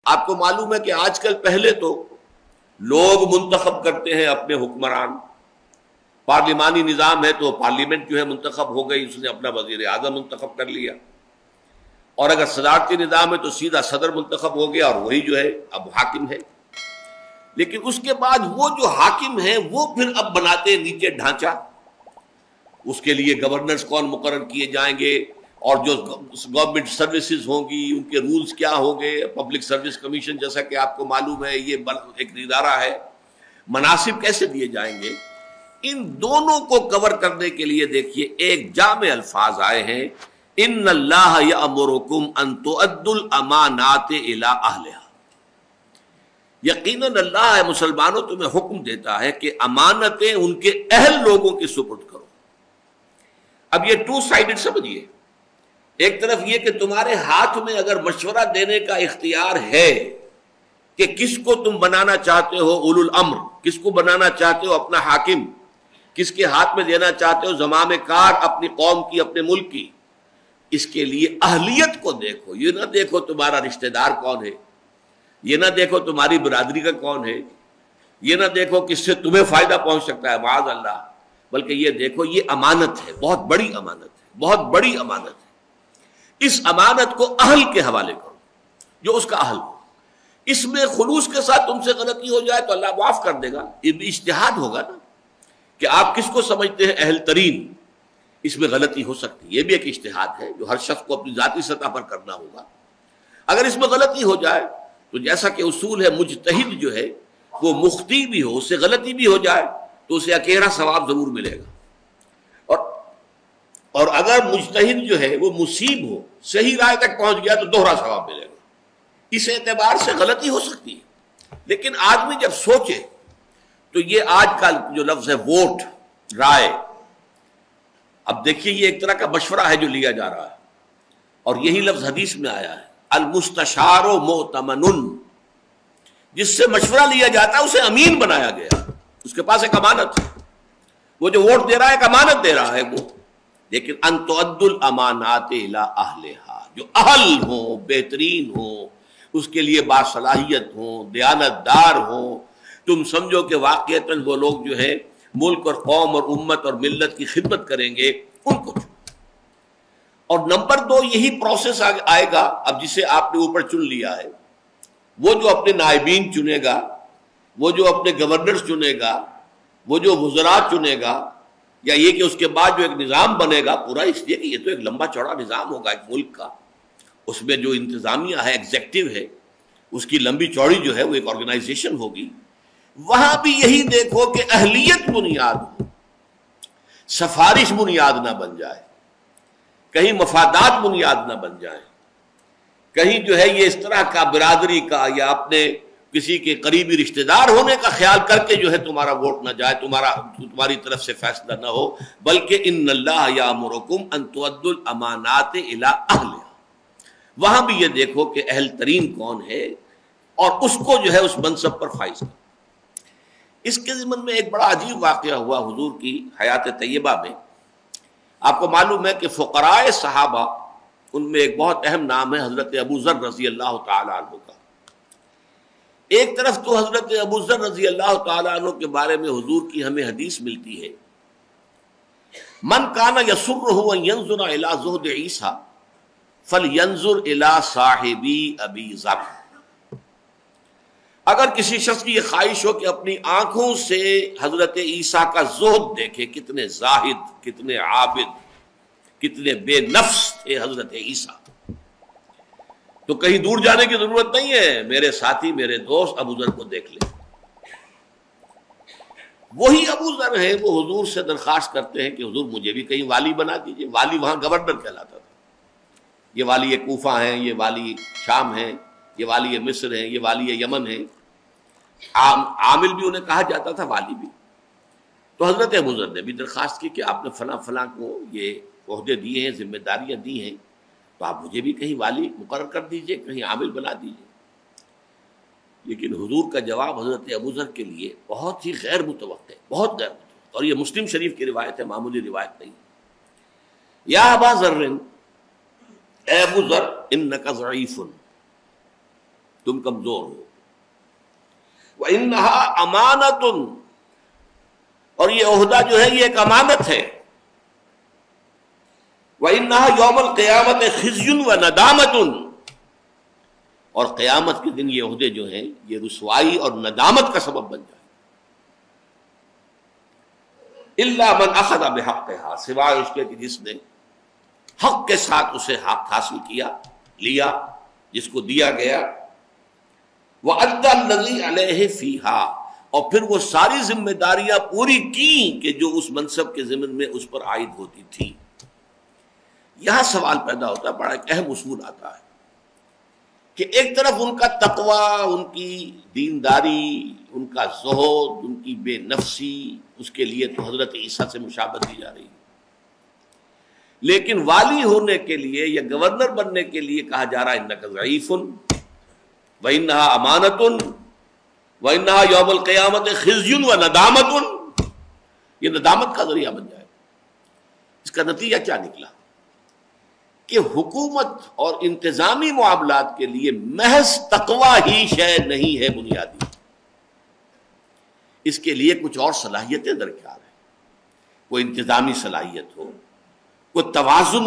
آپ کو معلوم ہے کہ آج کل پہلے تو لوگ منتخب کرتے ہیں اپنے حکمران، پارلیمانی نظام ہے تو پارلیمنٹ جو ہے منتخب ہو گئی، اس نے اپنا وزیر اعظم منتخب کر لیا، اور اگر صدارتی نظام ہے تو سیدھا صدر منتخب ہو گیا اور وہی جو ہے اب حاکم ہے۔ لیکن اس کے بعد وہ جو حاکم ہیں وہ پھر اب بناتے ہیں نیچے ڈھانچہ، اس کے لیے گورنرز کون مقرر کیے جائیں گے، اور جو گورنمنٹ سروسز ہوں گی ان کے رولز کیا ہوں گے، پبلک سروس کمیشن جیسا کہ آپ کو معلوم ہے یہ ایک ادارہ ہے، مناصب کیسے دیے جائیں گے۔ ان دونوں کو کور کرنے کے لیے دیکھیے ایک جامع الفاظ آئے ہیں، ان اللہ یأمرکم ان تؤدوا الامانات الی اہلہا، یقیناً اللہ ہے مسلمانوں تمہیں حکم دیتا ہے کہ امانتیں ان کے اہل لوگوں کے سپرد کرو۔ اب یہ ٹو سائیڈڈ سمجھیے، ایک طرف یہ کہ تمہارے ہاتھ میں اگر مشورہ دینے کا اختیار ہے کہ کس کو تم بنانا چاہتے ہو اولو الامر، کس کو بنانا چاہتے ہو اپنا حاکم، کس کے ہاتھ میں دینا چاہتے ہو زمام کار اپنی قوم کی، اپنے ملک کی، اس کے لیے اہلیت کو دیکھو، یہ نہ دیکھو تمہارا رشتہ دار کون ہے، یہ نہ دیکھو تمہاری برادری کا کون ہے، یہ نہ دیکھو کس سے تمہیں فائدہ پہنچ سکتا ہے معاذ اللہ، بلکہ یہ دیکھو یہ امانت ہے، بہت بڑی امانت ہے، بہت بڑی امانت ہے۔ اس امانت کو اہل کے حوالے کرو، جو اس کا اہل ہو۔ اس میں خلوص کے ساتھ تم سے غلطی ہو جائے تو اللہ معاف کر دے گا، یہ بھی اجتہاد ہوگا نا کہ آپ کس کو سمجھتے ہیں اہل ترین، اس میں غلطی ہو سکتی ہے، یہ بھی ایک اجتہاد ہے جو ہر شخص کو اپنی ذاتی سطح پر کرنا ہوگا۔ اگر اس میں غلطی ہو جائے تو جیسا کہ اصول ہے مجتہد جو ہے وہ مخطی بھی ہو، اس سے غلطی بھی ہو جائے تو اسے اکیرا ثواب ضرور ملے گا، اور اگر مجتہد جو ہے وہ مصیب ہو، صحیح رائے تک پہنچ گیا تو دوہرا ثواب ملے گا۔ اس اعتبار سے غلطی ہو سکتی ہے، لیکن آدمی جب سوچے تو یہ آج کا جو لفظ ہے ووٹ، رائے، اب دیکھیے یہ ایک طرح کا مشورہ ہے جو لیا جا رہا ہے، اور یہی لفظ حدیث میں آیا ہے المستشار مؤتمن، جس سے مشورہ لیا جاتا ہے اسے امین بنایا گیا، اس کے پاس ایک امانت ہے، وہ جو ووٹ دے رہا ہے ایک امانت دے رہا ہے وہ۔ لیکن ان تؤدوا الامانات الی اہلہا، جو اہل ہوں، بہترین ہوں، اس کے لیے باصلاحیت ہوں، دیانت دار ہوں، تم سمجھو کہ واقعتاً وہ لوگ جو ہے ملک اور قوم اور امت اور ملت کی خدمت کریں گے، ان کو چنو۔ اور نمبر 2 یہی پروسیس آئے گا اب جسے آپ نے اوپر چن لیا ہے، وہ جو اپنے نائبین چنے گا، وہ جو اپنے گورنرز چنے گا، وہ جو وزراء چنے گا، یا یہ کہ اس کے بعد جو ایک نظام بنے گا پورا، اس لیے کہ یہ تو ایک لمبا چوڑا نظام ہوگا ایک ملک کا، اس میں جو انتظامیہ ہے، ایگزیکٹو ہے، اس کی لمبی چوڑی جو ہے وہ ایک آرگنائزیشن ہوگی۔ وہاں بھی یہی دیکھو کہ اہلیت بنیاد ہو، سفارش بنیاد نہ بن جائے، کہیں مفادات بنیاد نہ بن جائیں، کہیں جو ہے یہ اس طرح کا برادری کا یا اپنے کسی کے قریبی رشتہ دار ہونے کا خیال کر کے جو ہے تمہارا ووٹ نہ جائے، تمہاری طرف سے فیصلہ نہ ہو، بلکہ ان اللہ یامرکم ان تؤدوا الامانات الی اہلہا، وہاں بھی یہ دیکھو کہ اہل ترین کون ہے اور اس کو جو ہے اس منصب پر فائز کرو۔ اس کے ضمن میں ایک بڑا عجیب واقعہ ہوا حضور کی حیات طیبہ میں۔ آپ کو معلوم ہے کہ فقراء صحابہ، ان میں ایک بہت اہم نام ہے حضرت ابو ذر رضی اللہ تعالی عنہ کا۔ ایک طرف تو حضرت ابو ذر رضی اللہ تعالی عنہ کے بارے میں حضور کی ہمیں حدیث ملتی ہے، من کان یسرہ ان ینظر الی زہد عیسیٰ فلینظر الی صاحبی ابی ذر، اگر کسی شخص کی یہ خواہش ہو کہ اپنی آنکھوں سے حضرت عیسیٰ کا زہد دیکھے، کتنے زاہد، کتنے عابد، کتنے بے نفس تھے حضرت عیسیٰ، تو کہیں دور جانے کی ضرورت نہیں ہے، میرے ساتھی، میرے دوست ابو ذر کو دیکھ لیں۔ وہی ابو ذر ہیں وہ حضور سے درخواست کرتے ہیں کہ حضور مجھے بھی کہیں والی بنا دیجئے۔ والی وہاں گورنر کہلاتا تھا، یہ والی کوفہ ہیں، یہ والی شام ہیں، یہ والی مصر ہیں، یہ والی یمن ہیں، عامل بھی انہیں کہا جاتا تھا، والی بھی۔ تو حضرت ابو ذر نے بھی درخواست کی کہ آپ نے فلاں فلاں کو یہ عہدے دیے ہیں، ذمہ داریاں دی ہیں، تو آپ مجھے بھی کہیں والی مقرر کر دیجئے، کہیں عامل بنا دیجئے۔ لیکن حضور کا جواب حضرت ابو ذر کے لیے بہت ہی غیر متوقع، بہت غیر متوقع، اور یہ مسلم شریف کی روایت ہے، معمولی روایت نہیں۔ یا ابا ذر، اے ابو ذر، انک ضعیف، تم کمزور ہو. وَإِنَّهَا أَمَانَةٌ، اور یہ عہدہ جو ہے یہ ایک امانت ہے. وَإِنَّهَا يَوْمَ الْقِيَامَةِ خِزْيٌ وَنَدَامَةٌ، اور قیامت کے دن یہ عہدے جو ہیں یہ رسوائی اور ندامت کا سبب بن جائے. إِلَّا مَنْ أَخَذَ بِحَقِّهَا، سوائے اس کے کہ جس نے حق کے ساتھ اسے حق حاصل کیا، لیا، جس کو دیا گیا. وَأَدَّى الَّذِي عَلَيْهِ فِيهَا، اور پھر وہ ساری ذمہ داریاں پوری کی کہ جو اس منصب کے ضمن میں اس پر عائد ہوتی تھی. یہاں سوال پیدا ہوتا ہے، بڑا ایک اہم اصول آتا ہے کہ ایک طرف ان کا تقوی، ان کی دینداری، ان کا زہد، ان کی بے نفسی، اس کے لیے تو حضرت عیسیٰ سے مشابہت دی جا رہی ہے. لیکن والی ہونے کے لیے یا گورنر بننے کے لیے کہا جا رہا ہے انک ضعیف وانھا امانۃ وانھا یوم القیامت خزی وندامۃ، یہ ندامت کا ذریعہ بن جائے. اس کا نتیجہ کیا نکلا کہ حکومت اور انتظامی معاملات کے لیے محض تقوی ہی شے نہیں ہے بنیادی، اس کے لیے کچھ اور صلاحیتیں درکار ہیں. کوئی انتظامی صلاحیت ہو، کوئی توازن